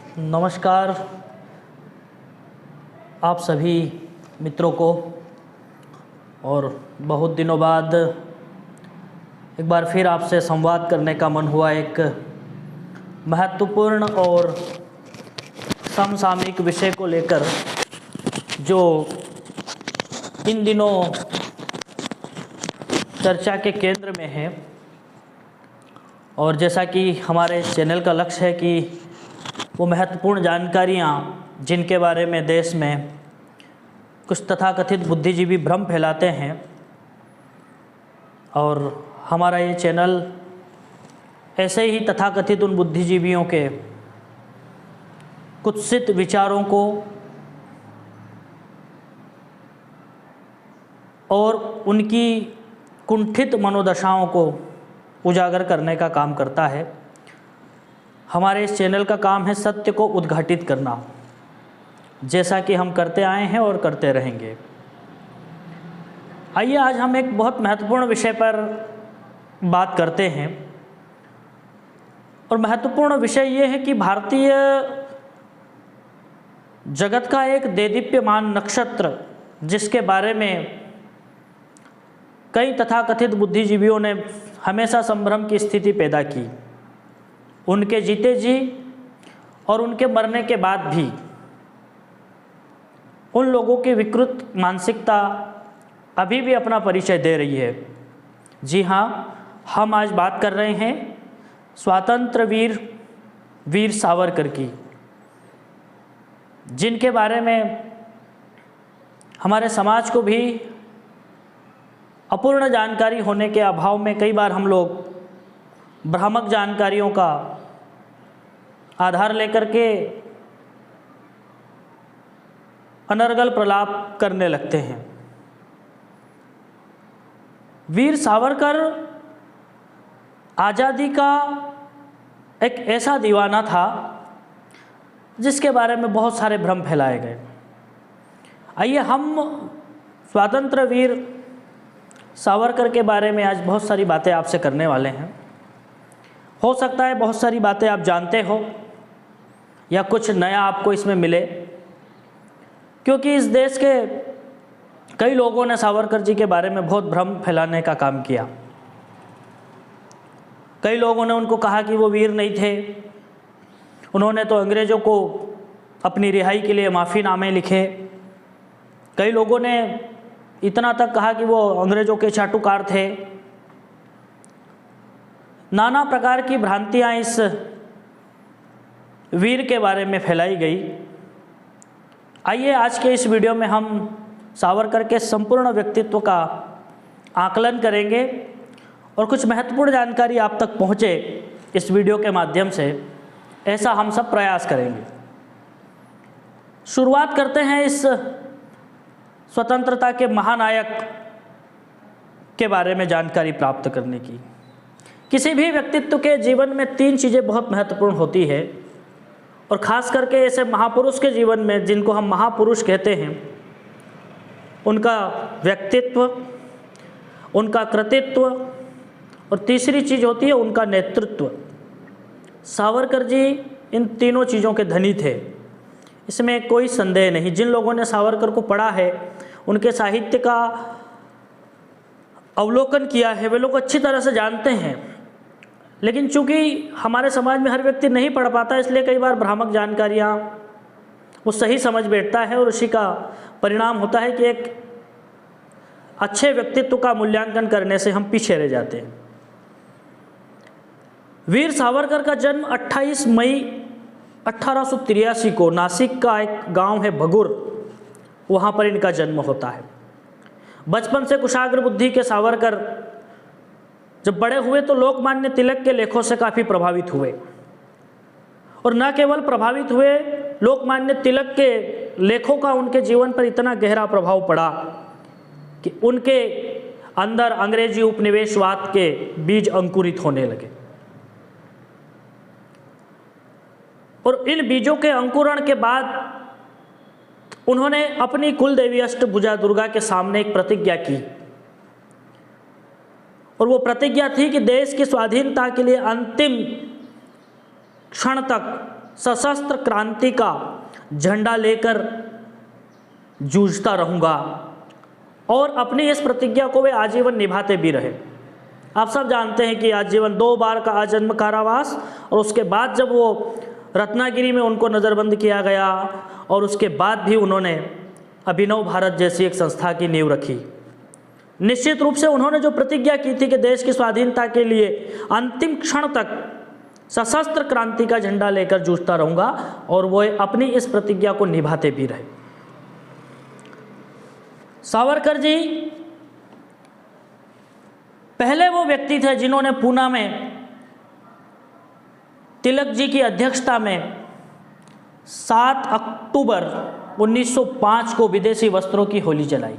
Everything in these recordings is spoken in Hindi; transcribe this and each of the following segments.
नमस्कार आप सभी मित्रों को। और बहुत दिनों बाद एक बार फिर आपसे संवाद करने का मन हुआ एक महत्वपूर्ण और समसामयिक विषय को लेकर, जो इन दिनों चर्चा के केंद्र में है। और जैसा कि हमारे चैनल का लक्ष्य है कि वो महत्वपूर्ण जानकारियाँ जिनके बारे में देश में कुछ तथाकथित बुद्धिजीवी भ्रम फैलाते हैं, और हमारा ये चैनल ऐसे ही तथाकथित उन बुद्धिजीवियों के कुत्सित विचारों को और उनकी कुंठित मनोदशाओं को उजागर करने का काम करता है। हमारे इस चैनल का काम है सत्य को उद्घाटित करना, जैसा कि हम करते आए हैं और करते रहेंगे। आइए आज हम एक बहुत महत्वपूर्ण विषय पर बात करते हैं। और महत्वपूर्ण विषय ये है कि भारतीय जगत का एक देदीप्यमान नक्षत्र, जिसके बारे में कई तथाकथित बुद्धिजीवियों ने हमेशा संभ्रम की स्थिति पैदा की, उनके जीते जी और उनके मरने के बाद भी उन लोगों की विकृत मानसिकता अभी भी अपना परिचय दे रही है। जी हाँ, हम आज बात कर रहे हैं स्वातंत्र्य वीर सावरकर की, जिनके बारे में हमारे समाज को भी अपूर्ण जानकारी होने के अभाव में कई बार हम लोग भ्रामक जानकारियों का आधार लेकर के अनर्गल प्रलाप करने लगते हैं। वीर सावरकर आज़ादी का एक ऐसा दीवाना था जिसके बारे में बहुत सारे भ्रम फैलाए गए। आइए हम स्वातंत्र्य वीर सावरकर के बारे में आज बहुत सारी बातें आपसे करने वाले हैं। हो सकता है बहुत सारी बातें आप जानते हो या कुछ नया आपको इसमें मिले, क्योंकि इस देश के कई लोगों ने सावरकर जी के बारे में बहुत भ्रम फैलाने का काम किया। कई लोगों ने उनको कहा कि वो वीर नहीं थे, उन्होंने तो अंग्रेज़ों को अपनी रिहाई के लिए माफ़ीनामे लिखे। कई लोगों ने इतना तक कहा कि वो अंग्रेज़ों के चाटुकार थे। नाना प्रकार की भ्रांतियाँ इस वीर के बारे में फैलाई गई। आइए आज के इस वीडियो में हम सावरकर के संपूर्ण व्यक्तित्व का आकलन करेंगे और कुछ महत्वपूर्ण जानकारी आप तक पहुँचे इस वीडियो के माध्यम से, ऐसा हम सब प्रयास करेंगे। शुरुआत करते हैं इस स्वतंत्रता के महानायक के बारे में जानकारी प्राप्त करने की। किसी भी व्यक्तित्व के जीवन में तीन चीज़ें बहुत महत्वपूर्ण होती है, और ख़ास करके ऐसे महापुरुष के जीवन में, जिनको हम महापुरुष कहते हैं, उनका व्यक्तित्व, उनका कृतित्व और तीसरी चीज़ होती है उनका नेतृत्व। सावरकर जी इन तीनों चीज़ों के धनी थे, इसमें कोई संदेह नहीं। जिन लोगों ने सावरकर को पढ़ा है, उनके साहित्य का अवलोकन किया है, वे लोग अच्छी तरह से जानते हैं। लेकिन चूंकि हमारे समाज में हर व्यक्ति नहीं पढ़ पाता, इसलिए कई बार भ्रामक जानकारियाँ वो सही समझ बैठता है, और उसी का परिणाम होता है कि एक अच्छे व्यक्तित्व का मूल्यांकन करने से हम पीछे रह जाते हैं। वीर सावरकर का जन्म 28 मई 1883 को नासिक का एक गांव है भगुर, वहाँ पर इनका जन्म होता है। बचपन से कुशाग्र बुद्धि के सावरकर जब बड़े हुए तो लोकमान्य तिलक के लेखों से काफ़ी प्रभावित हुए, और न केवल प्रभावित हुए, लोकमान्य तिलक के लेखों का उनके जीवन पर इतना गहरा प्रभाव पड़ा कि उनके अंदर अंग्रेजी उपनिवेशवाद के बीज अंकुरित होने लगे। और इन बीजों के अंकुरण के बाद उन्होंने अपनी कुल देवी अष्टभुजा दुर्गा के सामने एक प्रतिज्ञा की, और वो प्रतिज्ञा थी कि देश की स्वाधीनता के लिए अंतिम क्षण तक सशस्त्र क्रांति का झंडा लेकर जूझता रहूँगा, और अपनी इस प्रतिज्ञा को वे आजीवन निभाते भी रहे। आप सब जानते हैं कि आजीवन 2 बार का आजन्म कारावास, और उसके बाद जब वो रत्नागिरी में उनको नज़रबंद किया गया, और उसके बाद भी उन्होंने अभिनव भारत जैसी एक संस्था की नींव रखी। निश्चित रूप से उन्होंने जो प्रतिज्ञा की थी कि देश की स्वाधीनता के लिए अंतिम क्षण तक सशस्त्र क्रांति का झंडा लेकर जूझता रहूँगा, और वो अपनी इस प्रतिज्ञा को निभाते भी रहे। सावरकर जी पहले वो व्यक्ति थे जिन्होंने पूना में तिलक जी की अध्यक्षता में 7 अक्टूबर 1905 को विदेशी वस्त्रों की होली जलाई।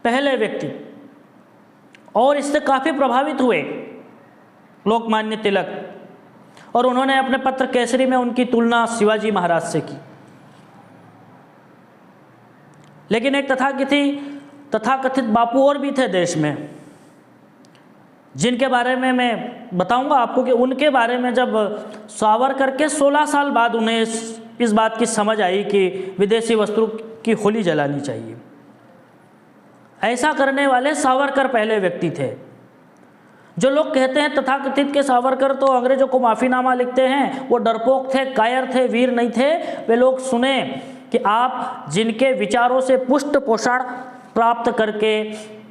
पहले व्यक्ति, और इससे काफ़ी प्रभावित हुए लोकमान्य तिलक, और उन्होंने अपने पत्र केसरी में उनकी तुलना शिवाजी महाराज से की। लेकिन एक तथाकथित बापू और भी थे देश में, जिनके बारे में मैं बताऊंगा आपको कि उनके बारे में जब सावरकर के 16 साल बाद उन्हें इस बात की समझ आई कि विदेशी वस्त्रों की होली जलानी चाहिए। ऐसा करने वाले सावरकर पहले व्यक्ति थे। जो लोग कहते हैं तथाकथित के सावरकर तो अंग्रेजों को माफ़ीनामा लिखते हैं, वो डरपोक थे, कायर थे, वीर नहीं थे, वे लोग सुने कि आप जिनके विचारों से पुष्ट पोषण प्राप्त करके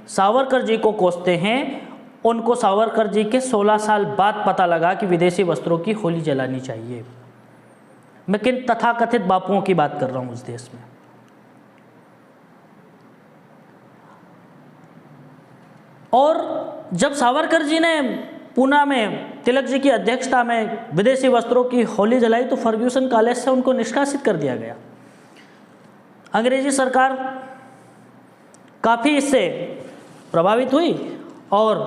सावरकर जी को कोसते हैं, उनको सावरकर जी के 16 साल बाद पता लगा कि विदेशी वस्त्रों की होली जलानी चाहिए। मैं किन तथाकथित बापुओं की बात कर रहा हूँ उस देश में। और जब सावरकर जी ने पूना में तिलक जी की अध्यक्षता में विदेशी वस्त्रों की होली जलाई तो फर्ग्यूसन कॉलेज से उनको निष्कासित कर दिया गया। अंग्रेजी सरकार काफ़ी इससे प्रभावित हुई और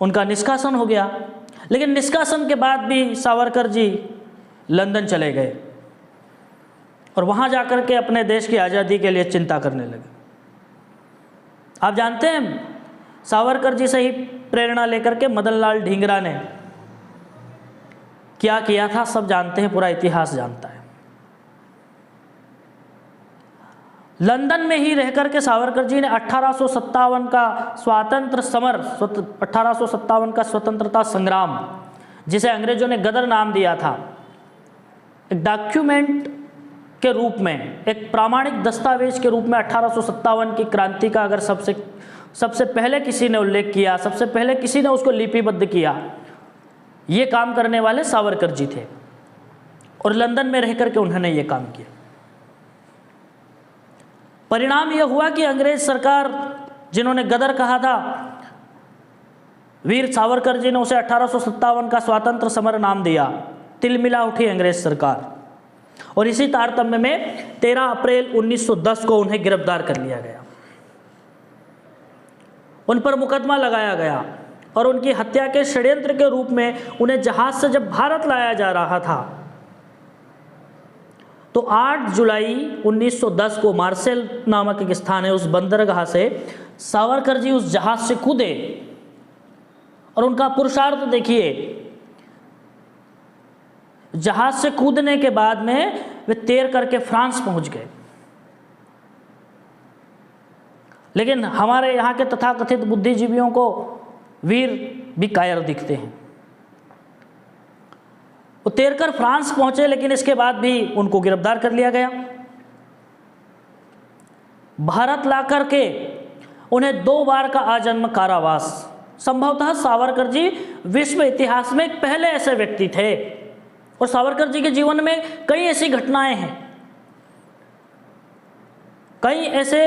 उनका निष्कासन हो गया। लेकिन निष्कासन के बाद भी सावरकर जी लंदन चले गए और वहाँ जाकर के अपने देश की आज़ादी के लिए चिंता करने लगे। आप जानते हैं सावरकर जी से ही प्रेरणा लेकर के मदन लाल ढींगरा ने क्या किया था, सब जानते हैं, पूरा इतिहास जानता है। लंदन में ही रहकर के सावरकर जी ने 1857 का स्वातंत्र समर, 1857 का स्वतंत्रता संग्राम, जिसे अंग्रेजों ने गदर नाम दिया था, एक डॉक्यूमेंट के रूप में, एक प्रामाणिक दस्तावेज के रूप में 1857 की क्रांति का अगर सबसे पहले किसी ने उल्लेख किया, सबसे पहले किसी ने उसको लिपिबद्ध किया, ये काम करने वाले सावरकर जी थे। और लंदन में रह करके उन्होंने ये काम किया। परिणाम यह हुआ कि अंग्रेज सरकार, जिन्होंने गदर कहा था, वीर सावरकर जी ने उसे 1857 का स्वातंत्र समर नाम दिया। तिलमिला उठी अंग्रेज सरकार और इसी तारतम्य में 13 अप्रैल 1910 को उन्हें गिरफ्तार कर लिया गया। उन पर मुकदमा लगाया गया और उनकी हत्या के षड्यंत्र के रूप में उन्हें जहाज से जब भारत लाया जा रहा था तो 8 जुलाई 1910 को मार्सेल नामक एक स्थान है, उस बंदरगाह से सावरकर जी उस जहाज से कूदे और उनका पुरुषार्थ देखिए। जहाज से कूदने के बाद में वे तैर करके फ्रांस पहुंच गए। लेकिन हमारे यहाँ के तथाकथित बुद्धिजीवियों को वीर भी कायर दिखते हैं। वो तैरकर फ्रांस पहुंचे, लेकिन इसके बाद भी उनको गिरफ्तार कर लिया गया। भारत लाकर के उन्हें 2 बार का आजन्म कारावास। संभवतः सावरकर जी विश्व इतिहास में एक पहले ऐसे व्यक्ति थे और सावरकर जी के जीवन में कई ऐसी घटनाएं हैं, कई ऐसे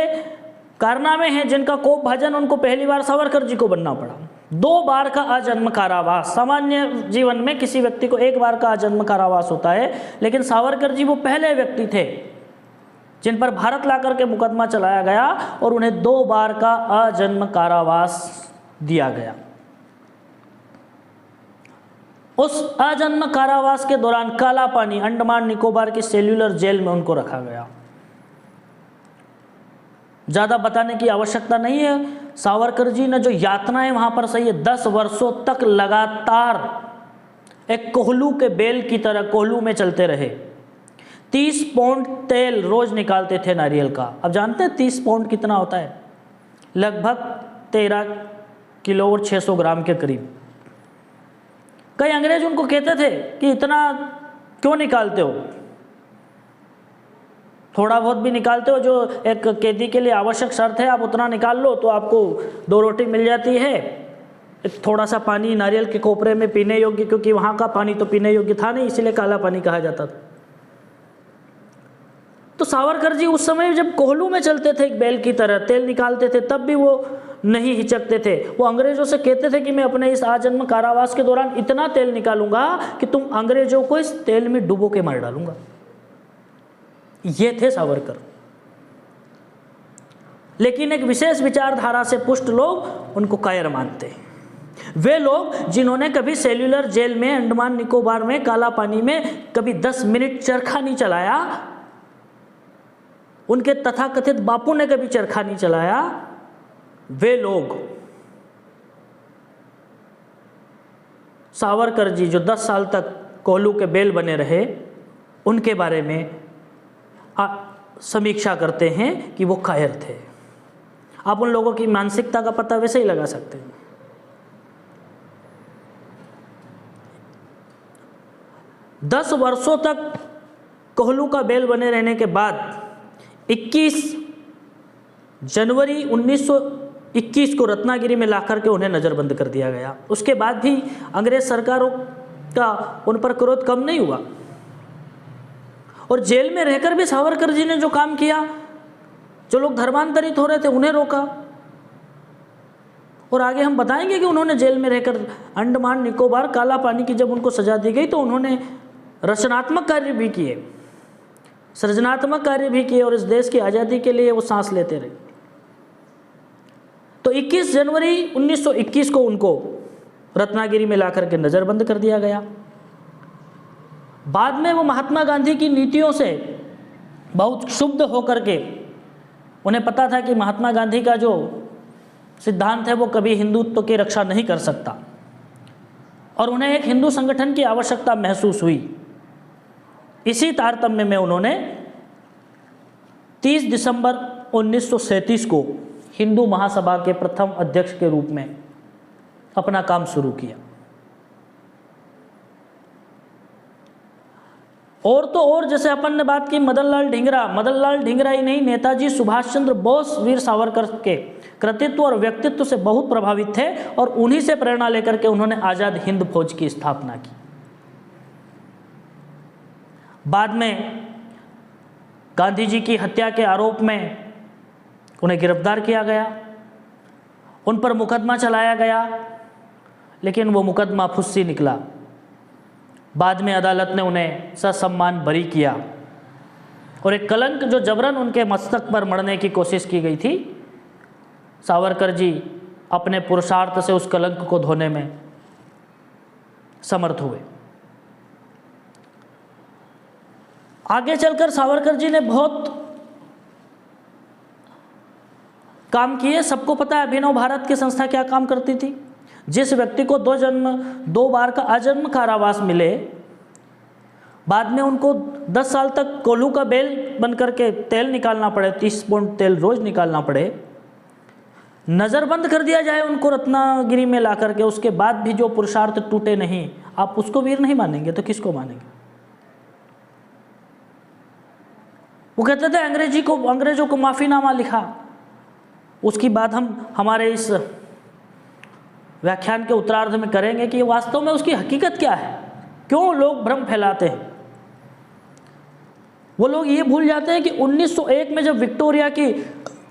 कारनामे हैं जिनका कोप भजन उनको पहली बार सावरकर जी को बनना पड़ा। 2 बार का आजन्म कारावास। सामान्य जीवन में किसी व्यक्ति को 1 बार का आजन्म कारावास होता है, लेकिन सावरकर जी वो पहले व्यक्ति थे जिन पर भारत लाकर के मुकदमा चलाया गया और उन्हें 2 बार का आजन्म कारावास दिया गया। उस आजन्म कारावास के दौरान काला पानी, अंडमान निकोबार की सेल्यूलर जेल में उनको रखा गया। ज़्यादा बताने की आवश्यकता नहीं है। सावरकर जी ने जो यातनाएं वहाँ पर सही है, 10 वर्षों तक लगातार एक कोहलू के बेल की तरह कोहलू में चलते रहे। 30 पाउंड तेल रोज निकालते थे नारियल का। अब जानते हैं 30 पाउंड कितना होता है? लगभग 13 किलो और 600 ग्राम के करीब। कई अंग्रेज उनको कहते थे कि इतना क्यों निकालते हो, थोड़ा बहुत भी निकालते हो, जो एक कैदी के लिए आवश्यक शर्त है, आप उतना निकाल लो तो आपको 2 रोटी मिल जाती है, एक थोड़ा सा पानी नारियल के कोपरे में पीने योग्य, क्योंकि वहाँ का पानी तो पीने योग्य था नहीं, इसीलिए काला पानी कहा जाता था। तो सावरकर जी उस समय जब कोहलू में चलते थे एक बैल की तरह, तेल निकालते थे, तब भी वो नहीं हिचकते थे। वो अंग्रेजों से कहते थे कि मैं अपने इस आजन्म कारावास के दौरान इतना तेल निकालूंगा कि तुम अंग्रेजों को इस तेल में डुबो के मार डालूंगा। ये थे सावरकर। लेकिन एक विशेष विचारधारा से पुष्ट लोग उनको कायर मानते हैं। वे लोग जिन्होंने कभी सेल्यूलर जेल में अंडमान निकोबार में काला पानी में कभी 10 मिनट चरखा नहीं चलाया, उनके तथाकथित बापू ने कभी चरखा नहीं चलाया, वे लोग सावरकर जी जो 10 साल तक कोहलू के बेल बने रहे, उनके बारे में समीक्षा करते हैं कि वो कायर थे। आप उन लोगों की मानसिकता का पता वैसे ही लगा सकते हैं। दस वर्षों तक कोहलू का बेल बने रहने के बाद 21 जनवरी 1921 को रत्नागिरी में लाकर के उन्हें नज़रबंद कर दिया गया। उसके बाद भी अंग्रेज सरकारों का उन पर क्रोध कम नहीं हुआ, और जेल में रहकर भी सावरकर जी ने जो काम किया, जो लोग धर्मांतरित हो रहे थे उन्हें रोका। और आगे हम बताएंगे कि उन्होंने जेल में रहकर अंडमान निकोबार काला पानी की जब उनको सजा दी गई तो उन्होंने रचनात्मक कार्य भी किए, सृजनात्मक कार्य भी किए, और इस देश की आज़ादी के लिए वो सांस लेते रहे। तो 21 जनवरी 1921 को उनको रत्नागिरी में लाकर के नज़रबंद कर दिया गया। बाद में वो महात्मा गांधी की नीतियों से बहुत क्षुब्ध होकर के, उन्हें पता था कि महात्मा गांधी का जो सिद्धांत है वो कभी हिंदुत्व की रक्षा नहीं कर सकता, और उन्हें एक हिंदू संगठन की आवश्यकता महसूस हुई। इसी तारतम्य में उन्होंने 30 दिसंबर 1937 को हिंदू महासभा के प्रथम अध्यक्ष के रूप में अपना काम शुरू किया। और तो और, जैसे अपन ने बात की मदनलाल ढींगरा ही नहीं, नेताजी सुभाष चंद्र बोस वीर सावरकर के कृतित्व और व्यक्तित्व से बहुत प्रभावित थे, और उन्हीं से प्रेरणा लेकर के उन्होंने आज़ाद हिंद फौज की स्थापना की। बाद में गांधी जी की हत्या के आरोप में उन्हें गिरफ्तार किया गया, उन पर मुकदमा चलाया गया, लेकिन वो मुकदमा फुस्सी निकला। बाद में अदालत ने उन्हें ससम्मान बरी किया, और एक कलंक जो जबरन उनके मस्तक पर मढ़ने की कोशिश की गई थी, सावरकर जी अपने पुरुषार्थ से उस कलंक को धोने में समर्थ हुए। आगे चलकर सावरकर जी ने बहुत काम किए। सबको पता है अभिनव भारत की संस्था क्या काम करती थी। जिस व्यक्ति को 2 बार का आजन्म कारावास मिले, बाद में उनको 10 साल तक कोहलू का बेल बन करके तेल निकालना पड़े, 30 पाउंड तेल रोज निकालना पड़े, नज़रबंद कर दिया जाए उनको रत्नागिरी में ला करके, उसके बाद भी जो पुरुषार्थ टूटे नहीं, आप उसको वीर नहीं मानेंगे तो किसको मानेंगे? वो कहते थे अंग्रेजों को माफ़ीनामा लिखा। उसकी बात हम हमारे इस व्याख्यान के उत्तरार्ध में करेंगे कि वास्तव में उसकी हकीकत क्या है, क्यों लोग भ्रम फैलाते हैं। वो लोग ये भूल जाते हैं कि 1901 में जब विक्टोरिया की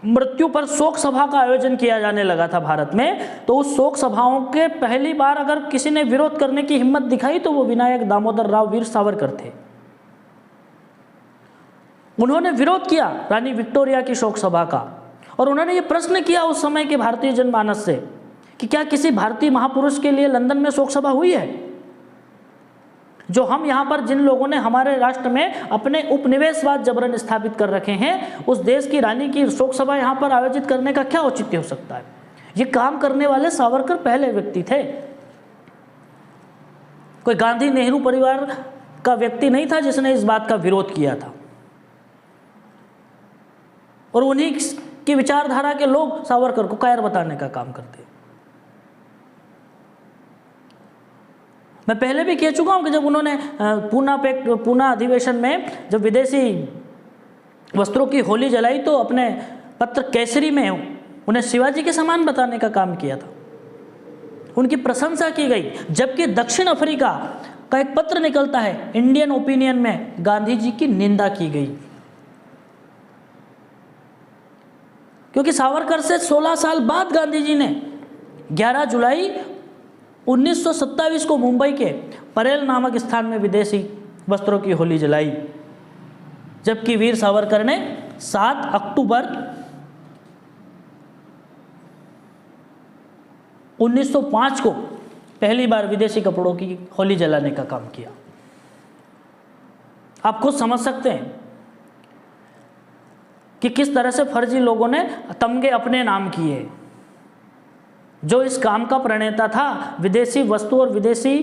मृत्यु पर शोक सभा का आयोजन किया जाने लगा था भारत में, तो उस शोक सभाओं के पहली बार अगर किसी ने विरोध करने की हिम्मत दिखाई तो वो विनायक दामोदर राव वीर सावरकर थे। उन्होंने विरोध किया रानी विक्टोरिया की शोक सभा का, और उन्होंने ये प्रश्न किया उस समय के भारतीय जनमानस से कि क्या किसी भारतीय महापुरुष के लिए लंदन में शोक सभा हुई है? जो हम यहाँ पर जिन लोगों ने हमारे राष्ट्र में अपने उपनिवेशवाद जबरन स्थापित कर रखे हैं, उस देश की रानी की शोक सभा यहाँ पर आयोजित करने का क्या औचित्य हो सकता है? ये काम करने वाले सावरकर पहले व्यक्ति थे। कोई गांधी नेहरू परिवार का व्यक्ति नहीं था जिसने इस बात का विरोध किया था, और उन्हीं की विचारधारा के लोग सावरकर को कायर बताने का काम करते। मैं पहले भी कह चुका हूं कि जब उन्होंने पूना अधिवेशन में जब विदेशी वस्त्रों की होली जलाई तो अपने पत्र केसरी में उन्हें शिवाजी के समान बताने का काम किया था, उनकी प्रशंसा की गई। जबकि दक्षिण अफ्रीका का एक पत्र निकलता है, इंडियन ओपिनियन में गांधी जी की निंदा की गई, क्योंकि सावरकर से 16 साल बाद गांधी जी ने 11 जुलाई 1927 को मुंबई के परेल नामक स्थान में विदेशी वस्त्रों की होली जलाई, जबकि वीर सावरकर ने 7 अक्टूबर 1905 को पहली बार विदेशी कपड़ों की होली जलाने का काम किया। आप खुद समझ सकते हैं कि किस तरह से फर्जी लोगों ने तमगे अपने नाम किए। जो इस काम का प्रणेता था, विदेशी वस्तु और विदेशी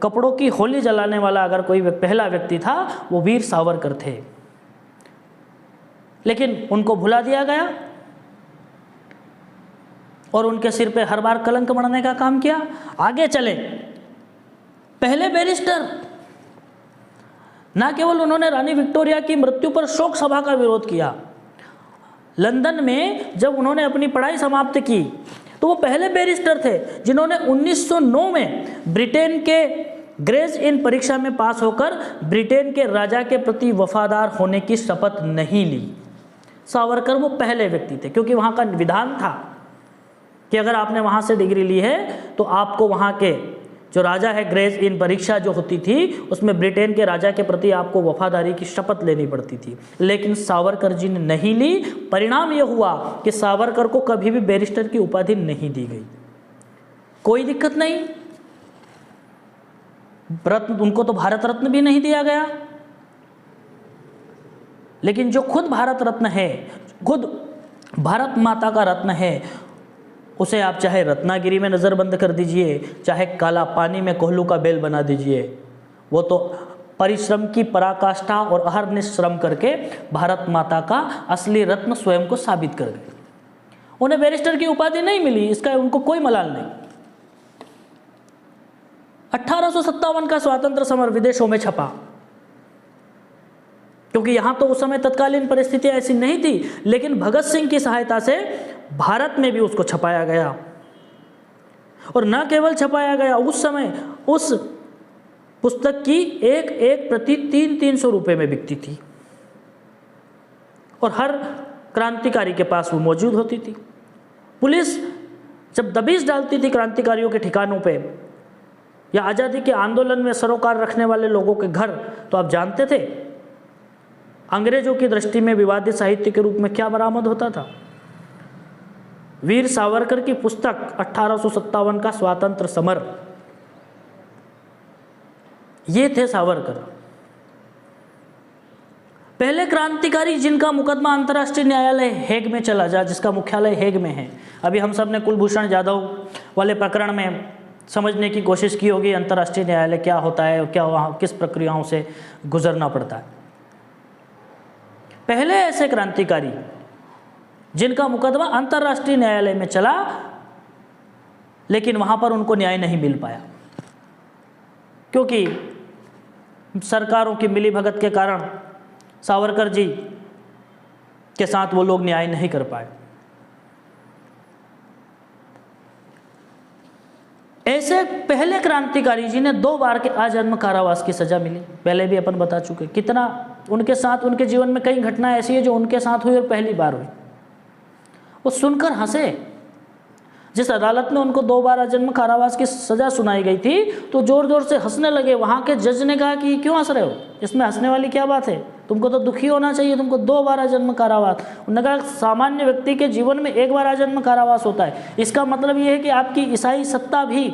कपड़ों की होली जलाने वाला अगर कोई पहला व्यक्ति था, वो वीर सावरकर थे। लेकिन उनको भुला दिया गया और उनके सिर पे हर बार कलंक मढ़ने का काम किया। आगे चले, पहले बैरिस्टर, ना केवल उन्होंने रानी विक्टोरिया की मृत्यु पर शोक सभा का विरोध किया, लंदन में जब उन्होंने अपनी पढ़ाई समाप्त की तो वो पहले बैरिस्टर थे जिन्होंने 1909 में ब्रिटेन के ग्रेज इन परीक्षा में पास होकर ब्रिटेन के राजा के प्रति वफादार होने की शपथ नहीं ली। सावरकर वो पहले व्यक्ति थे, क्योंकि वहाँ का विधान था कि अगर आपने वहाँ से डिग्री ली है तो आपको वहाँ के जो राजा है, ग्रेज इन परीक्षा जो होती थी उसमें ब्रिटेन के राजा के प्रति आपको वफादारी की शपथ लेनी पड़ती थी। लेकिन सावरकर जी ने नहीं ली। परिणाम यह हुआ कि सावरकर को कभी भी बैरिस्टर की उपाधि नहीं दी गई। कोई दिक्कत नहीं, रत्न उनको तो भारत रत्न भी नहीं दिया गया, लेकिन जो खुद भारत रत्न है, खुद भारत माता का रत्न है, उसे आप चाहे रत्नागिरी में नज़रबंद कर दीजिए, चाहे काला पानी में कोहलू का बेल बना दीजिए, वो तो परिश्रम की पराकाष्ठा और अहर्निश श्रम करके भारत माता का असली रत्न स्वयं को साबित कर गए। उन्हें बैरिस्टर की उपाधि नहीं मिली, इसका उनको कोई मलाल नहीं। 1857 का स्वातंत्र समर विदेशों में छपा, क्योंकि यहाँ तो उस समय तत्कालीन परिस्थितियाँ ऐसी नहीं थी, लेकिन भगत सिंह की सहायता से भारत में भी उसको छपाया गया। और न केवल छपाया गया, उस समय उस पुस्तक की एक एक प्रति 300-300 रुपये में बिकती थी और हर क्रांतिकारी के पास वो मौजूद होती थी। पुलिस जब दबिश डालती थी क्रांतिकारियों के ठिकानों पे या आज़ादी के आंदोलन में सरोकार रखने वाले लोगों के घर, तो आप जानते थे अंग्रेजों की दृष्टि में विवादित साहित्य के रूप में क्या बरामद होता था। वीर सावरकर की पुस्तक 1857 का स्वातंत्र समर, ये थे सावरकर, पहले क्रांतिकारी जिनका मुकदमा अंतर्राष्ट्रीय न्यायालय हेग में चला जा, जिसका मुख्यालय हेग में है। अभी हम सब ने कुलभूषण जाधव वाले प्रकरण में समझने की कोशिश की होगी अंतर्राष्ट्रीय न्यायालय क्या होता है, क्या वहाँ किस प्रक्रियाओं से गुजरना पड़ता है। पहले ऐसे क्रांतिकारी जिनका मुकदमा अंतर्राष्ट्रीय न्यायालय में चला, लेकिन वहाँ पर उनको न्याय नहीं मिल पाया, क्योंकि सरकारों की मिलीभगत के कारण सावरकर जी के साथ वो लोग न्याय नहीं कर पाए। ऐसे पहले क्रांतिकारी जी ने 2 बार के आजन्म कारावास की सजा मिली, पहले भी अपन बता चुके। कितना उनके साथ, उनके जीवन में कई घटनाएं ऐसी है जो उनके साथ हुई और पहली बार हुई। वो सुनकर हंसे। जिस अदालत में उनको 2 बार आजन्म कारावास की सजा सुनाई गई थी तो जोर जोर से हंसने लगे। वहाँ के जज ने कहा कि क्यों हंस रहे हो, इसमें हंसने वाली क्या बात है, तुमको तो दुखी होना चाहिए, तुमको 2 बार आजन्म कारावास। उन्होंने कहा सामान्य व्यक्ति के जीवन में 1 बार आजन्म कारावास होता है, इसका मतलब ये है कि आपकी ईसाई सत्ता भी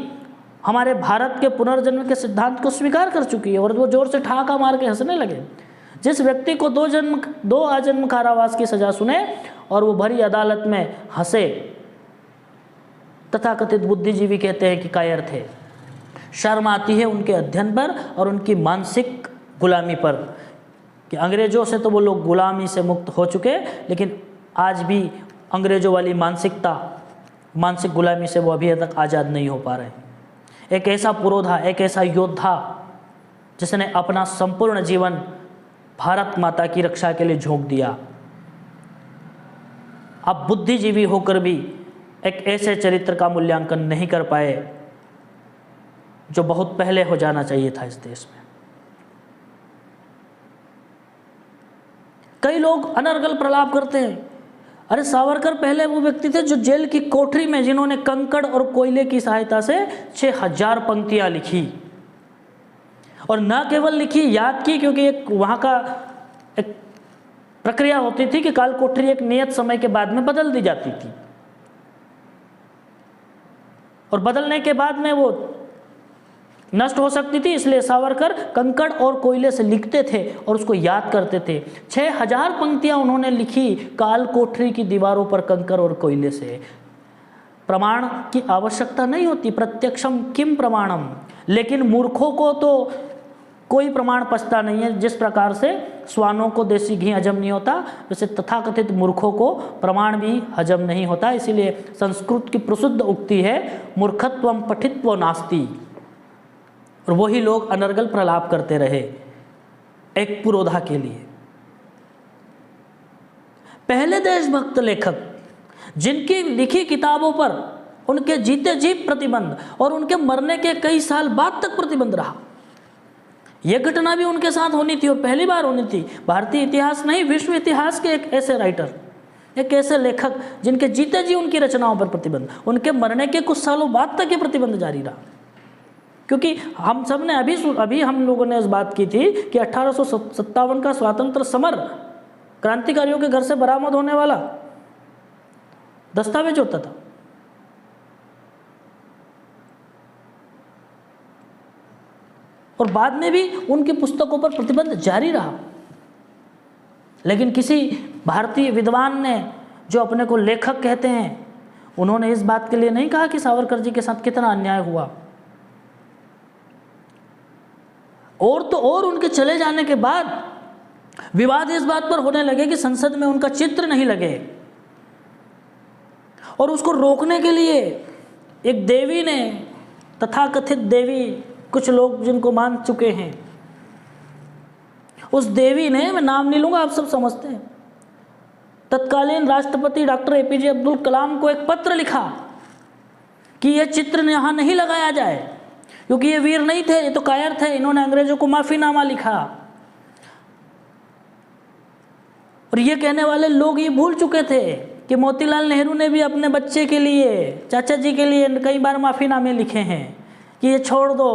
हमारे भारत के पुनर्जन्म के सिद्धांत को स्वीकार कर चुकी है। और वो जोर से ठहाका मार के हंसने लगे। जिस व्यक्ति को 2 आजन्म कारावास की सजा सुने और वो भरी अदालत में हंसे, तथाकथित बुद्धिजीवी कहते हैं कि कायर थे। शर्म आती है उनके अध्ययन पर और उनकी मानसिक गुलामी पर कि अंग्रेज़ों से तो वो लोग गुलामी से मुक्त हो चुके, लेकिन आज भी अंग्रेज़ों वाली मानसिक गुलामी से वो अभी तक आज़ाद नहीं हो पा रहे हैं। एक ऐसा पुरोधा, एक ऐसा योद्धा जिसने अपना संपूर्ण जीवन भारत माता की रक्षा के लिए झोंक दिया, अब बुद्धिजीवी होकर भी एक ऐसे चरित्र का मूल्यांकन नहीं कर पाए जो बहुत पहले हो जाना चाहिए था इस देश में। कई लोग अनर्गल प्रलाप करते हैं, अरे सावरकर पहले वो व्यक्ति थे जो जेल की कोठरी में जिन्होंने कंकड़ और कोयले की सहायता से 6000 पंक्तियां लिखी, और न केवल लिखी, याद की, क्योंकि एक वहाँ का एक प्रक्रिया होती थी कि काल कोठरी एक नियत समय के बाद में बदल दी जाती थी, और बदलने के बाद में वो नष्ट हो सकती थी, इसलिए सावरकर कंकड़ और कोयले से लिखते थे और उसको याद करते थे। 6000 पंक्तियां उन्होंने लिखी काल कोठरी की दीवारों पर कंकड़ और कोयले से। प्रमाण की आवश्यकता नहीं होती, प्रत्यक्षम किम प्रमाणम, लेकिन मूर्खों को तो कोई प्रमाण पचता नहीं है। जिस प्रकार से श्वानों को देसी घी हजम नहीं होता, वैसे तथाकथित मूर्खों को प्रमाण भी हजम नहीं होता। इसीलिए संस्कृत की प्रसिद्ध उक्ति है, मूर्खत्वम पठित्व नास्ति, और वही लोग अनर्गल प्रलाप करते रहे एक पुरोधा के लिए। पहले देशभक्त लेखक जिनकी लिखी किताबों पर उनके जीते जी प्रतिबंध और उनके मरने के कई साल बाद तक प्रतिबंध रहा, यह घटना भी उनके साथ होनी थी और पहली बार होनी थी। भारतीय इतिहास नहीं, विश्व इतिहास के एक ऐसे राइटर, एक ऐसे लेखक जिनके जीते जी उनकी रचनाओं पर प्रतिबंध, उनके मरने के कुछ सालों बाद तक ये प्रतिबंध जारी रहा। क्योंकि हम सब ने अभी हम लोगों ने इस बात की थी कि 1857 का स्वातंत्र समर क्रांतिकारियों के घर से बरामद होने वाला दस्तावेज होता था, और बाद में भी उनकी पुस्तकों पर प्रतिबंध जारी रहा। लेकिन किसी भारतीय विद्वान ने, जो अपने को लेखक कहते हैं, उन्होंने इस बात के लिए नहीं कहा कि सावरकर जी के साथ कितना अन्याय हुआ। और तो और उनके चले जाने के बाद विवाद इस बात पर होने लगे कि संसद में उनका चित्र नहीं लगे, और उसको रोकने के लिए एक देवी ने, तथाकथित देवी, कुछ लोग जिनको मान चुके हैं, उस देवी ने, मैं नाम नहीं लूंगा, आप सब समझते हैं, तत्कालीन राष्ट्रपति डॉक्टर एपीजे अब्दुल कलाम को एक पत्र लिखा कि यह चित्र यहाँ नहीं लगाया जाए, क्योंकि ये वीर नहीं थे, ये तो कायर थे। इन्होंने अंग्रेजों को माफीनामा लिखा, और ये कहने वाले लोग ये भूल चुके थे कि मोतीलाल नेहरू ने भी अपने बच्चे के लिए, चाचा जी के लिए कई बार माफीनामे लिखे हैं कि ये छोड़ दो,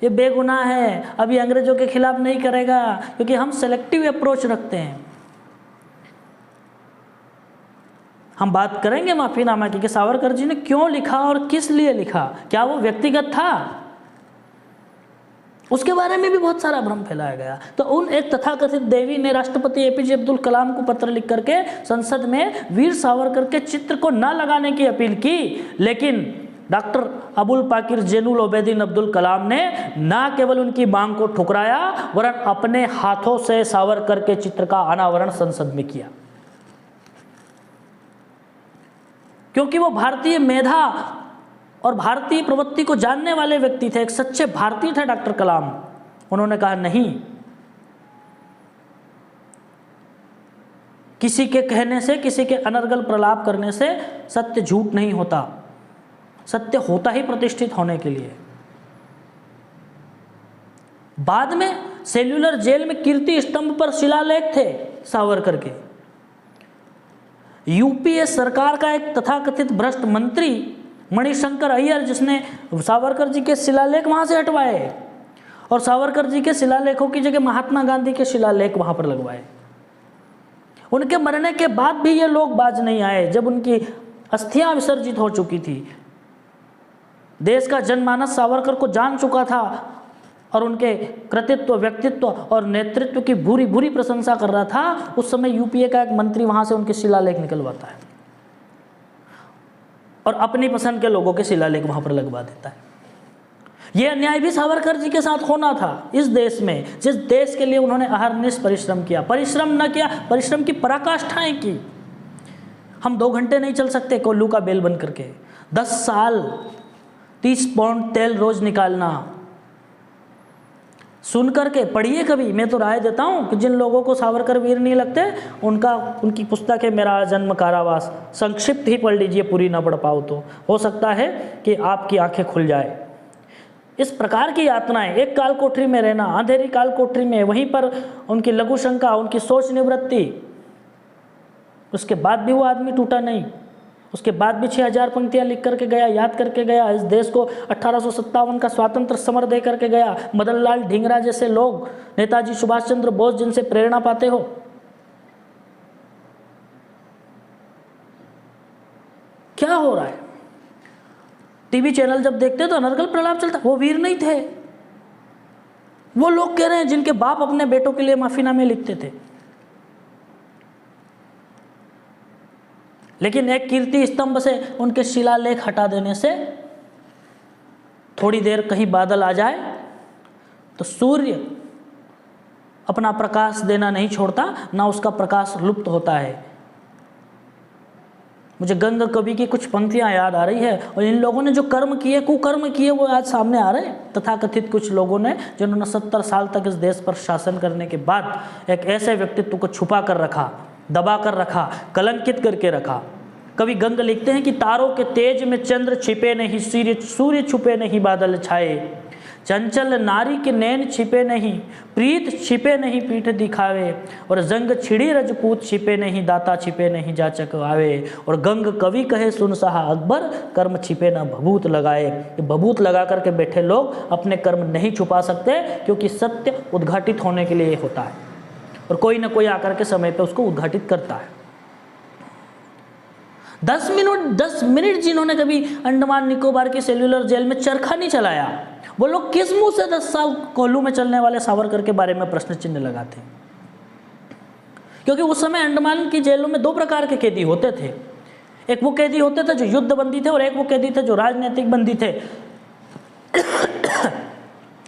ये बेगुनाह है, अभी अंग्रेजों के खिलाफ नहीं करेगा, क्योंकि हम सेलेक्टिव अप्रोच रखते हैं। हम बात करेंगे माफीनामा की कि सावरकर जी ने क्यों लिखा और किस लिए लिखा, क्या वो व्यक्तिगत था, उसके बारे में भी बहुत सारा भ्रम फैलाया गया। तो उन एक तथाकथित देवी ने राष्ट्रपति एपीजे अब्दुल कलाम को पत्र लिख करके संसद में वीर सावरकर के चित्र को न लगाने की अपील की, लेकिन डॉक्टर अबुल पाकिर जैनुल ओबेदीन अब्दुल कलाम ने न केवल उनकी मांग को ठुकराया, वरन अपने हाथों से सावरकर के चित्र का अनावरण संसद में किया, क्योंकि वो भारतीय मेधा और भारतीय प्रवृत्ति को जानने वाले व्यक्ति थे, एक सच्चे भारतीय थे डॉक्टर कलाम। उन्होंने कहा नहीं, किसी के कहने से, किसी के अनर्गल प्रलाप करने से सत्य झूठ नहीं होता, सत्य होता ही प्रतिष्ठित होने के लिए। बाद में सेल्युलर जेल में कीर्ति स्तंभ पर शिलालेख थे सावरकर के। यूपीए सरकार का एक तथाकथित भ्रष्ट मंत्री मणिशंकर अय्यर, जिसने सावरकर जी के शिलालेख वहां से हटवाए और सावरकर जी के शिलालेखों की जगह महात्मा गांधी के शिलालेख वहां पर लगवाए। उनके मरने के बाद भी ये लोग बाज नहीं आए, जब उनकी अस्थियां विसर्जित हो चुकी थी। देश का जनमानस सावरकर को जान चुका था और उनके कृतित्व, व्यक्तित्व और नेतृत्व की बुरी बुरी प्रशंसा कर रहा था। उस समय यूपीए का एक मंत्री वहां से उनके शिलालेख निकलवाता है और अपनी पसंद के लोगों के शिलालेख वहां पर लगवा देता है, ये अन्याय भी सावरकर जी के साथ होना था इस देश में, जिस देश के लिए उन्होंने अहरनिश परिश्रम किया। परिश्रम न किया, परिश्रम की पराकाष्ठाएं की। हम 2 घंटे नहीं चल सकते कोल्लू का बेल बन करके। 10 साल 30 पाउंड तेल रोज निकालना। सुन करके पढ़िए कभी, मैं तो राय देता हूँ कि जिन लोगों को सावरकर वीर नहीं लगते उनकी पुस्तक है मेरा जन्म कारावास, संक्षिप्त ही पढ़ लीजिए, पूरी ना पढ़ पाओ तो हो सकता है कि आपकी आंखें खुल जाए। इस प्रकार की यातनाएं, एक काल कोठरी में रहना, अंधेरी काल कोठरी में, वहीं पर उनकी लघु शंका, उनकी सोच निवृत्ति, उसके बाद भी वो आदमी टूटा नहीं। उसके बाद भी 6000 पंक्तियां लिख करके गया, याद करके गया। इस देश को 1857 का स्वातंत्र समर दे करके गया। मदन लाल ढींगरा जैसे लोग, नेताजी सुभाष चंद्र बोस जिनसे प्रेरणा पाते हो, क्या हो रहा है? टीवी चैनल जब देखते तो अनर्गल प्रलाप चलता। वो वीर नहीं थे। वो लोग कह रहे हैं जिनके बाप अपने बेटों के लिए माफीनामे लिखते थे। लेकिन एक कीर्ति स्तंभ से उनके शिलालेख हटा देने से थोड़ी देर कहीं बादल आ जाए तो सूर्य अपना प्रकाश देना नहीं छोड़ता, ना उसका प्रकाश लुप्त होता है। मुझे गंग कवि की कुछ पंक्तियां याद आ रही है, और इन लोगों ने जो कर्म किए, कुकर्म किए, वो आज सामने आ रहे हैं। तथाकथित कुछ लोगों ने जिन्होंने 70 साल तक इस देश पर शासन करने के बाद एक ऐसे व्यक्तित्व को छुपा कर रखा, दबा कर रखा, कलंकित करके रखा। कवि गंग लिखते हैं कि तारों के तेज में चंद्र छिपे नहीं, सूर्य छुपे नहीं, बादल छाए, चंचल नारी के नैन छिपे नहीं, प्रीत छिपे नहीं, पीठ दिखावे, और जंग छिड़ी रजपूत छिपे नहीं, दाता छिपे नहीं, जाचक आवे। और गंग कवि कहे सुन सहा अकबर, कर्म छिपे न भभूत लगाए। भभूत लगा करके बैठे लोग अपने कर्म नहीं छुपा सकते, क्योंकि सत्य उद्घाटित होने के लिए होता है, और कोई ना कोई आकर के समय पे उसको उद्घाटित करता है। 10 मिनट जिन्होंने कभी अंडमान निकोबार की सेल्युलर जेल में चरखा नहीं चलाया, वो लोग किस मुंह से 10 साल कोल्लू में चलने वाले सावरकर के बारे में प्रश्न चिन्ह लगाते हैं? क्योंकि उस समय अंडमान की जेलों में 2 प्रकार के कैदी होते थे। एक वो कैदी होते थे जो युद्ध बंदी थे, और एक वो कैदी थे जो राजनीतिक बंदी थे।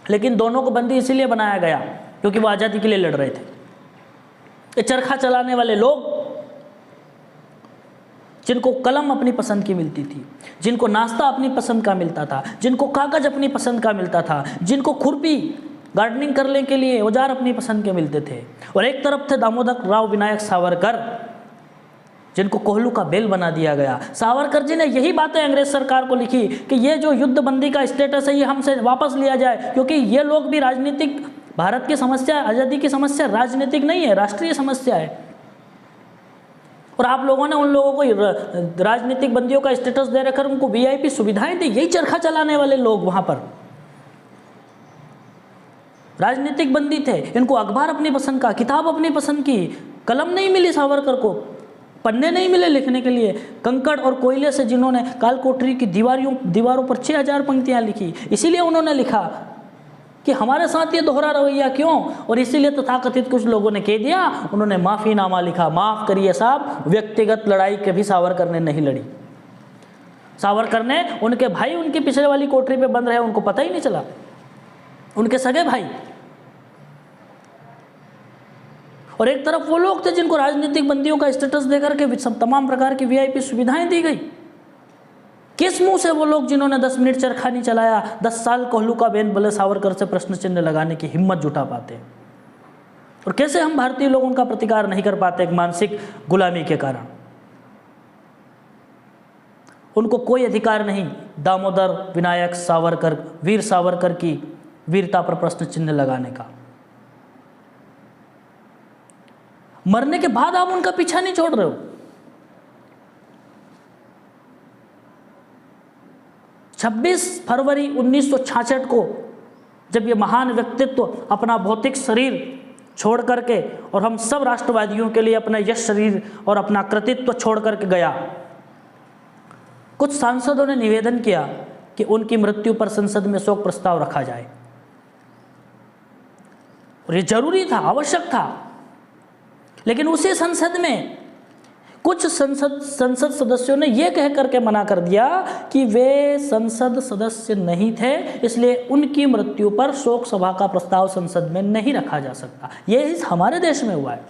लेकिन दोनों को बंदी इसीलिए बनाया गया क्योंकि वो आज़ादी के लिए लड़ रहे थे। ये चरखा चलाने वाले लोग, जिनको कलम अपनी पसंद की मिलती थी, जिनको नाश्ता अपनी पसंद का मिलता था, जिनको कागज अपनी पसंद का मिलता था, जिनको खुरपी गार्डनिंग करने के लिए औजार अपनी पसंद के मिलते थे, और एक तरफ थे दामोदर राव विनायक सावरकर, जिनको कोल्लू का बेल बना दिया गया। सावरकर जी ने यही बातें अंग्रेज सरकार को लिखी कि ये जो युद्ध बंदी का स्टेटस है ये हमसे वापस लिया जाए, क्योंकि ये लोग भी राजनीतिक, भारत की समस्या, आज़ादी की समस्या राजनीतिक नहीं है, राष्ट्रीय समस्या है। और आप लोगों ने उन लोगों को राजनीतिक बंदियों का स्टेटस दे रखकर उनको वीआईपी सुविधाएं दी। यही चरखा चलाने वाले लोग वहां पर राजनीतिक बंदी थे। इनको अखबार अपनी पसंद का, किताब अपनी पसंद की, कलम नहीं मिली सावरकर को, पन्ने नहीं मिले लिखने के लिए। कंकड़ और कोयले से जिन्होंने काल कोठरी की दीवारों पर 6000 पंक्तियां लिखी, इसीलिए उन्होंने लिखा कि हमारे साथ ये दोहरा रवैया क्यों। और इसीलिए तथाकथित कुछ लोगों ने कह दिया, उन्होंने माफ़ीनामा लिखा, माफ़ करिए साहब, व्यक्तिगत लड़ाई कभी सावरकर ने नहीं लड़ी। सावरकर ने, उनके भाई उनके पिछले वाली कोठरी पे बंद रहे, उनको पता ही नहीं चला, उनके सगे भाई। और एक तरफ वो लोग थे जिनको राजनीतिक बंदियों का स्टेटस देकर के सब तमाम प्रकार की वीआईपी सुविधाएं दी गई। किस मुंह से वो लोग जिन्होंने 10 मिनट चरखा नहीं चलाया, 10 साल कोल्लू का बेल बले सावरकर से प्रश्न चिन्ह लगाने की हिम्मत जुटा पाते? और कैसे हम भारतीय लोग उनका प्रतिकार नहीं कर पाते एक मानसिक गुलामी के कारण? उनको कोई अधिकार नहीं दामोदर विनायक सावरकर, वीर सावरकर की वीरता पर प्रश्न चिन्ह लगाने का। मरने के बाद आप उनका पीछा नहीं छोड़ रहे हो। 26 फरवरी 1966 को जब ये महान व्यक्तित्व अपना भौतिक शरीर छोड़ करके, और हम सब राष्ट्रवादियों के लिए अपना यश शरीर और अपना कृतित्व छोड़ करके गया, कुछ सांसदों ने निवेदन किया कि उनकी मृत्यु पर संसद में शोक प्रस्ताव रखा जाए। और ये जरूरी था, आवश्यक था। लेकिन उसी संसद में कुछ संसद सदस्यों ने यह कह करके मना कर दिया कि वे संसद सदस्य नहीं थे, इसलिए उनकी मृत्यु पर शोक सभा का प्रस्ताव संसद में नहीं रखा जा सकता। ये हमारे देश में हुआ है,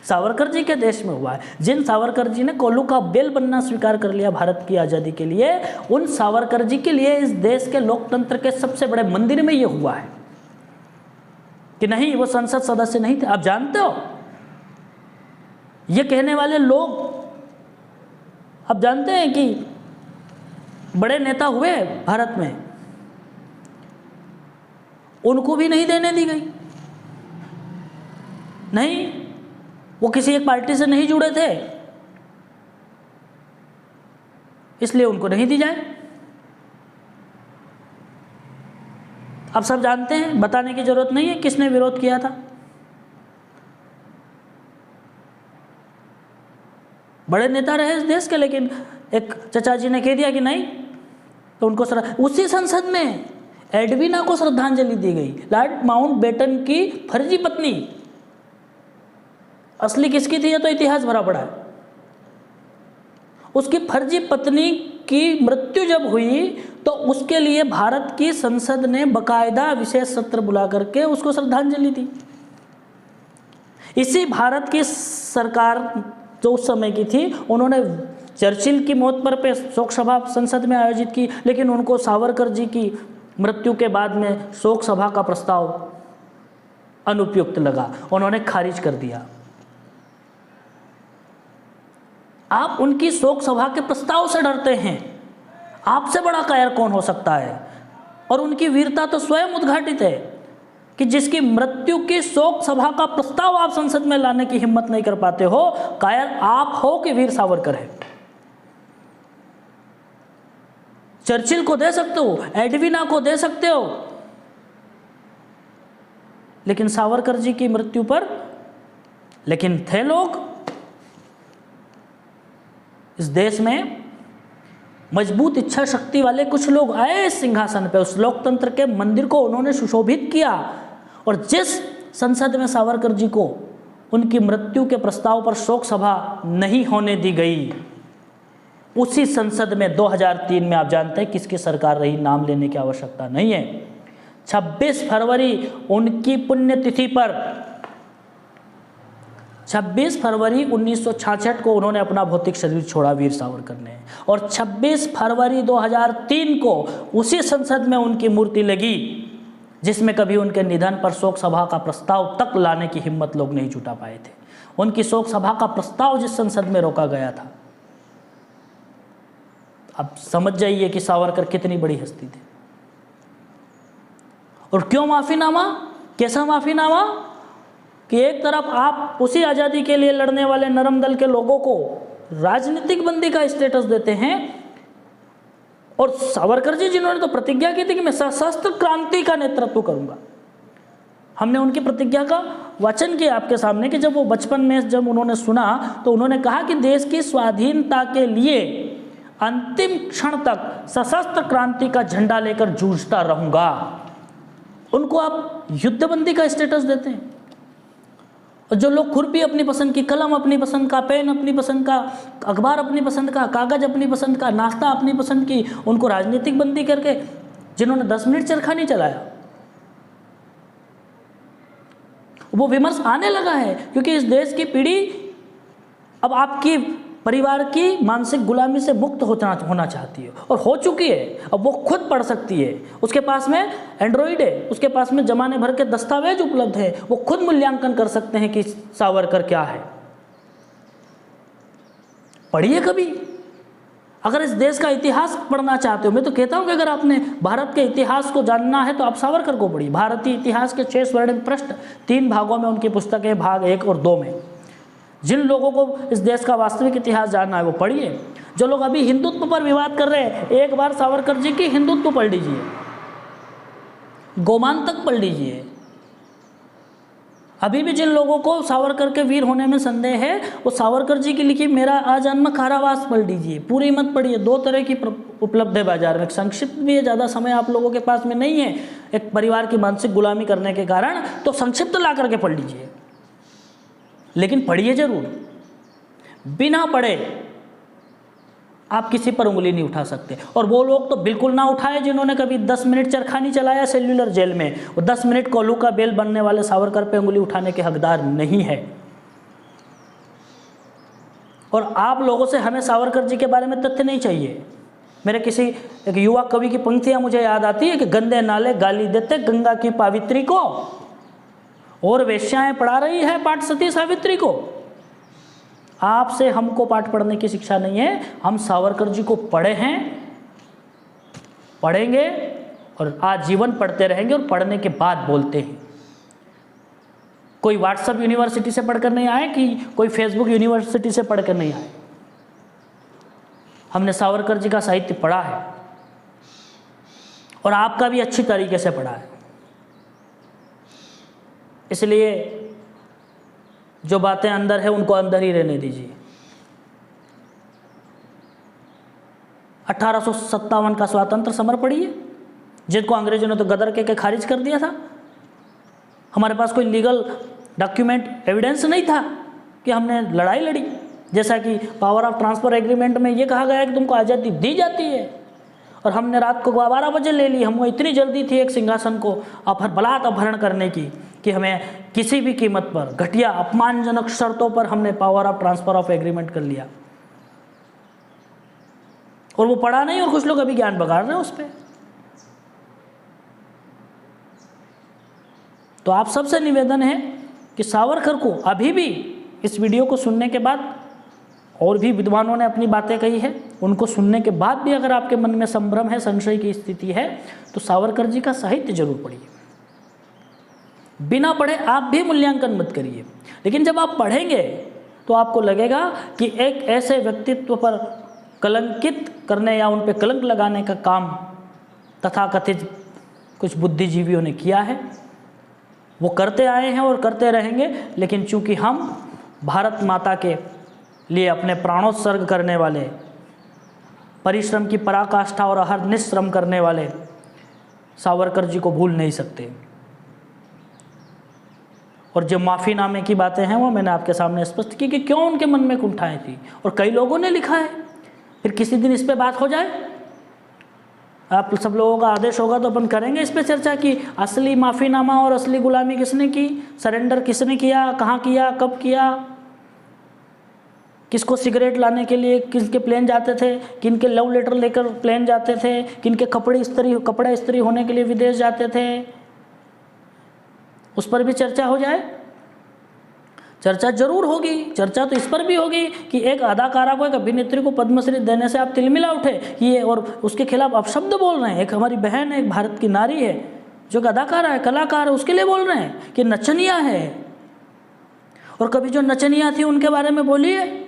सावरकर जी के देश में हुआ है। जिन सावरकर जी ने कोल्लू का बेल बनना स्वीकार कर लिया भारत की आज़ादी के लिए, उन सावरकर जी के लिए इस देश के लोकतंत्र के सबसे बड़े मंदिर में ये हुआ है कि नहीं, वो संसद सदस्य नहीं थे। आप जानते हो, ये कहने वाले लोग आप जानते हैं कि बड़े नेता हुए भारत में, उनको भी नहीं देने दी गई। नहीं, वो किसी एक पार्टी से नहीं जुड़े थे, इसलिए उनको नहीं दी जाए। आप सब जानते हैं, बताने की जरूरत नहीं है किसने विरोध किया था। बड़े नेता रहे इस देश के, लेकिन एक चचा जी ने कह दिया कि नहीं, तो उनको उसी संसद में एडवीना को श्रद्धांजलि दी गई, लॉर्ड माउंटबेटन की फर्जी पत्नी। असली किसकी थी, ये तो इतिहास भरा पड़ा है। उसकी फर्जी पत्नी की मृत्यु जब हुई तो उसके लिए भारत की संसद ने बकायदा विशेष सत्र बुला करके उसको श्रद्धांजलि दी। इसी भारत की सरकार जो उस समय की थी, उन्होंने चर्चिल की मौत पर शोक सभा संसद में आयोजित की, लेकिन उनको सावरकर जी की मृत्यु के बाद में शोक सभा का प्रस्ताव अनुपयुक्त लगा, उन्होंने खारिज कर दिया। आप उनकी शोक सभा के प्रस्ताव से डरते हैं, आपसे बड़ा कायर कौन हो सकता है। और उनकी वीरता तो स्वयं उद्घाटित है कि जिसकी मृत्यु की शोक सभा का प्रस्ताव आप संसद में लाने की हिम्मत नहीं कर पाते हो, कायर आप हो कि वीर सावरकर है। चर्चिल को दे सकते हो, एडवीना को दे सकते हो, लेकिन सावरकर जी की मृत्यु पर, लेकिन थे लोग इस देश में मजबूत इच्छा शक्ति वाले कुछ लोग आए इस सिंहासन पे, उस लोकतंत्र के मंदिर को उन्होंने सुशोभित किया। और जिस संसद में सावरकर जी को उनकी मृत्यु के प्रस्ताव पर शोक सभा नहीं होने दी गई, उसी संसद में 2003 में आप जानते हैं किसकी सरकार रही, नाम लेने की आवश्यकता नहीं है। 26 फरवरी उनकी पुण्यतिथि पर, 26 फरवरी 1966 को उन्होंने अपना भौतिक शरीर छोड़ा वीर सावरकर ने, और 26 फरवरी 2003 को उसी संसद में उनकी मूर्ति लगी जिसमें कभी उनके निधन पर शोक सभा का प्रस्ताव तक लाने की हिम्मत लोग नहीं जुटा पाए थे। उनकी शोक सभा का प्रस्ताव जिस संसद में रोका गया था, अब समझ जाइए कि सावरकर कितनी बड़ी हस्ती थे। और क्यों माफीनामा, कैसा माफीनामा कि एक तरफ आप उसी आज़ादी के लिए लड़ने वाले नरम दल के लोगों को राजनीतिक बंदी का स्टेटस देते हैं, और सावरकर जी जिन्होंने तो प्रतिज्ञा की थी कि मैं सशस्त्र क्रांति का नेतृत्व करूंगा। हमने उनकी प्रतिज्ञा का वचन किया आपके सामने कि जब वो बचपन में जब उन्होंने सुना तो उन्होंने कहा कि देश की स्वाधीनता के लिए अंतिम क्षण तक सशस्त्र क्रांति का झंडा लेकर जूझता रहूंगा। उनको आप युद्धबंदी का स्टेटस देते हैं। और जो लोग खुरपी अपनी पसंद की, कलम अपनी पसंद का, पेन अपनी पसंद का, अखबार अपनी पसंद का, कागज अपनी पसंद का, नाश्ता अपनी पसंद की, उनको राजनीतिक बंदी करके, जिन्होंने 10 मिनट चरखा नहीं चलाया, वो विमर्श आने लगा है क्योंकि इस देश की पीढ़ी अब आपकी परिवार की मानसिक गुलामी से मुक्त होना चाहती है, और हो चुकी है। अब वो खुद पढ़ सकती है, उसके पास में एंड्रॉइड है, उसके पास में जमाने भर के दस्तावेज उपलब्ध है, वो खुद मूल्यांकन कर सकते हैं कि सावरकर क्या है। पढ़िए कभी, अगर इस देश का इतिहास पढ़ना चाहते हो, मैं तो कहता हूँ कि अगर आपने भारत के इतिहास को जानना है तो आप सावरकर को पढ़िए। भारतीय इतिहास के 6 स्वर्णिम पृष्ठ 3 भागों में उनकी पुस्तकें, भाग 1 और 2 में। जिन लोगों को इस देश का वास्तविक इतिहास जानना है वो पढ़िए। जो लोग अभी हिंदुत्व पर विवाद कर रहे हैं, एक बार सावरकर जी की हिंदुत्व पढ़ लीजिए, गोमांतक पढ़ लीजिए। अभी भी जिन लोगों को सावरकर के वीर होने में संदेह है, वो सावरकर जी की लिखी मेरा आजन्म कारावास पढ़ लीजिए, पूरी मत पढ़िए। 2 तरह की उपलब्ध है बाजार में, संक्षिप्त भी है, ज़्यादा समय आप लोगों के पास में नहीं है एक परिवार की मानसिक गुलामी करने के कारण, तो संक्षिप्त ला करके पढ़ लीजिए, लेकिन पढ़िए जरूर। बिना पढ़े आप किसी पर उंगली नहीं उठा सकते। और वो लोग तो बिल्कुल ना उठाए जिन्होंने कभी 10 मिनट चरखा नहीं चलाया सेल्युलर जेल में, वो 10 मिनट कोल्हू का बेल बनने वाले सावरकर पे उंगली उठाने के हकदार नहीं है। और आप लोगों से हमें सावरकर जी के बारे में तथ्य नहीं चाहिए। मेरे किसी एक युवा कवि की पंक्तियां मुझे याद आती है कि गंदे नाले गाली देते गंगा की पावित्री को, और वेश्याएं पढ़ा रही है पाठ सती सावित्री को। आपसे हमको पाठ पढ़ने की शिक्षा नहीं है। हम सावरकर जी को पढ़े हैं, पढ़ेंगे और आजीवन पढ़ते रहेंगे, और पढ़ने के बाद बोलते हैं। कोई व्हाट्सएप यूनिवर्सिटी से पढ़कर नहीं आए कि कोई फेसबुक यूनिवर्सिटी से पढ़कर नहीं आए। हमने सावरकर जी का साहित्य पढ़ा है, और आपका भी अच्छी तरीके से पढ़ा है। इसलिए जो बातें अंदर है उनको अंदर ही रहने दीजिए। 1857 का स्वातंत्र समर पढ़िए, जिनको अंग्रेजों ने तो गदर के खारिज कर दिया था। हमारे पास कोई लीगल डॉक्यूमेंट एविडेंस नहीं था कि हमने लड़ाई लड़ी। जैसा कि पावर ऑफ ट्रांसफर एग्रीमेंट में ये कहा गया है कि तुमको आज़ादी दी जाती है, और हमने रात को 12 बजे ले ली। हमको इतनी जल्दी थी एक सिंहासन को बलात् अपहरण करने की कि हमें किसी भी कीमत पर घटिया अपमानजनक शर्तों पर हमने power of transfer of agreement कर लिया। और वो पढ़ा नहीं, और कुछ लोग अभी ज्ञान बगाड़ रहे हैं उस पर। तो आप सबसे निवेदन है कि सावरकर को अभी भी इस वीडियो को सुनने के बाद, और भी विद्वानों ने अपनी बातें कही है, उनको सुनने के बाद भी अगर आपके मन में संभ्रम है, संशय की स्थिति है, तो सावरकर जी का साहित्य जरूर पढ़िए। बिना पढ़े आप भी मूल्यांकन मत करिए। लेकिन जब आप पढ़ेंगे तो आपको लगेगा कि एक ऐसे व्यक्तित्व पर कलंकित करने या उन पर कलंक लगाने का काम तथाकथित कुछ बुद्धिजीवियों ने किया है। वो करते आए हैं और करते रहेंगे। लेकिन चूंकि हम भारत माता के लिए अपने प्राणोत्सर्ग करने वाले, परिश्रम की पराकाष्ठा और अहर्निश श्रम करने वाले सावरकर जी को भूल नहीं सकते। और जो माफ़ीनामे की बातें हैं वो मैंने आपके सामने स्पष्ट की कि क्यों उनके मन में कुंठाएं थी, और कई लोगों ने लिखा है। फिर किसी दिन इस पे बात हो जाए, आप सब लोगों का आदेश होगा तो अपन करेंगे इस पे चर्चा की असली माफ़ीनामा और असली गुलामी किसने की, सरेंडर किसने किया, कहाँ किया, कब किया, किसको सिगरेट लाने के लिए किसके प्लेन जाते थे, किनके लव लेटर लेकर प्लेन जाते थे, किनके कपड़ा इस्त्री होने के लिए विदेश जाते थे, उस पर भी चर्चा हो जाए। चर्चा जरूर होगी। चर्चा तो इस पर भी होगी कि एक अदाकारा को, एक अभिनेत्री को पद्मश्री देने से आप तिलमिला उठे ये, और उसके खिलाफ अपशब्द बोल रहे हैं। एक हमारी बहन है, एक भारत की नारी है, जो एक अदाकारा है, कलाकार है, उसके लिए बोल रहे हैं कि नचनिया है। और कभी जो नचनिया थी उनके बारे में बोलिए।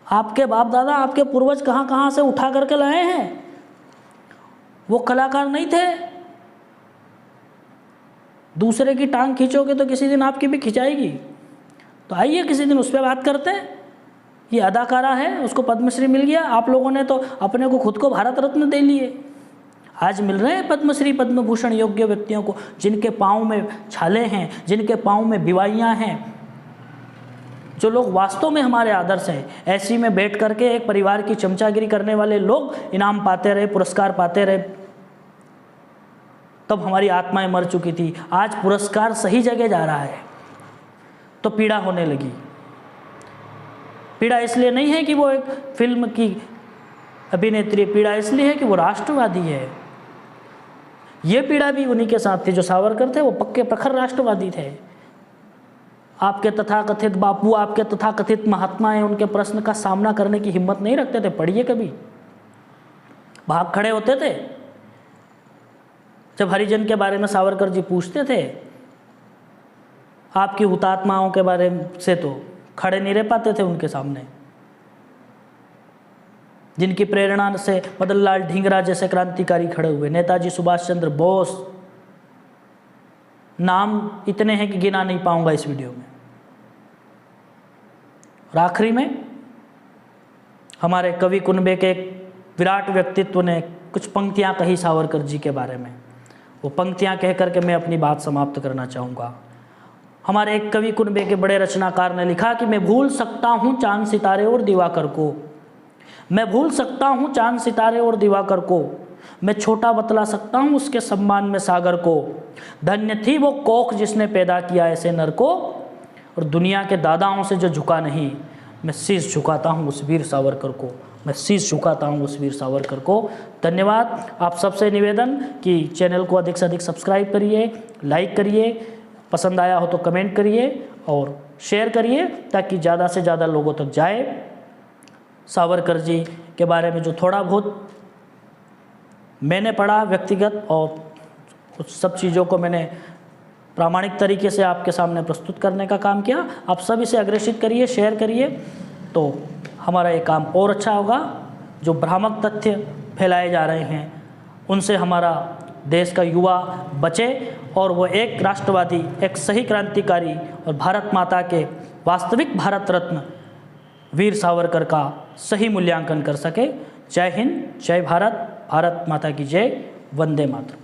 आपके बाप दादा, आपके पूर्वज कहाँ कहाँ से उठा करके लाए हैं। वो कलाकार नहीं थे। दूसरे की टांग खींचोगे तो किसी दिन आपकी भी खिंचाएगी। तो आइए किसी दिन उस पर बात करते हैं। ये अदाकारा है, उसको पद्मश्री मिल गया। आप लोगों ने तो अपने को खुद को भारत रत्न दे लिए। आज मिल रहे हैं पद्मश्री पद्म भूषण योग्य व्यक्तियों को, जिनके पाँव में छाले हैं, जिनके पाँव में बिवाइयाँ हैं, जो लोग वास्तव में हमारे आदर्श हैं। ऐसी में बैठ करके एक परिवार की चमचागिरी करने वाले लोग इनाम पाते रहे, पुरस्कार पाते रहे, तब हमारी आत्माएं मर चुकी थी। आज पुरस्कार सही जगह जा रहा है तो पीड़ा होने लगी। पीड़ा इसलिए नहीं है कि वो एक फिल्म की अभिनेत्री, पीड़ा इसलिए है कि वो राष्ट्रवादी है। ये पीड़ा भी उन्हीं के साथ थी। जो सावरकर थे वो पक्के प्रखर राष्ट्रवादी थे। आपके तथाकथित बापू, आपके तथाकथित महात्माएं उनके प्रश्न का सामना करने की हिम्मत नहीं रखते थे। पढ़िए, कभी भाग खड़े होते थे। जब हरिजन के बारे में सावरकर जी पूछते थे, आपकी हुतात्माओं के बारे से, तो खड़े नहीं रह पाते थे उनके सामने। जिनकी प्रेरणा से मदन लाल ढींगरा जैसे क्रांतिकारी खड़े हुए, नेताजी सुभाष चंद्र बोस, नाम इतने हैं कि गिना नहीं पाऊंगा इस वीडियो में। और आखिरी में हमारे कवि कुनबे के एक विराट व्यक्तित्व ने कुछ पंक्तियां कही सावरकर जी के बारे में। वो पंक्तियां कह करके मैं अपनी बात समाप्त करना चाहूँगा। हमारे एक कवि कुनबे के बड़े रचनाकार ने लिखा कि मैं भूल सकता हूँ चांद सितारे और दिवाकर को, मैं भूल सकता हूँ चांद सितारे और दिवाकर को, मैं छोटा बतला सकता हूँ उसके सम्मान में सागर को। धन्य थी वो कोख जिसने पैदा किया ऐसे नर को, और दुनिया के दादाओं से जो झुका नहीं, मैं शीश झुकाता हूँ उस वीर सावरकर को, मैं शीश झुकाता हूँ उस वीर सावरकर को। धन्यवाद। आप सबसे निवेदन कि चैनल को अधिक से अधिक सब्सक्राइब करिए, लाइक करिए, पसंद आया हो तो कमेंट करिए और शेयर करिए ताकि ज़्यादा से ज़्यादा लोगों तक जाए। सावरकर जी के बारे में जो थोड़ा बहुत मैंने पढ़ा व्यक्तिगत, और उस सब चीज़ों को मैंने प्रामाणिक तरीके से आपके सामने प्रस्तुत करने का काम किया। आप सब इसे अग्रेषित करिए, शेयर करिए, तो हमारा ये काम और अच्छा होगा। जो भ्रामक तथ्य फैलाए जा रहे हैं उनसे हमारा देश का युवा बचे और वो एक राष्ट्रवादी, एक सही क्रांतिकारी और भारत माता के वास्तविक भारत रत्न वीर सावरकर का सही मूल्यांकन कर सके। जय हिंद, जय भारत, भारत माता की जय, वंदे मातरम।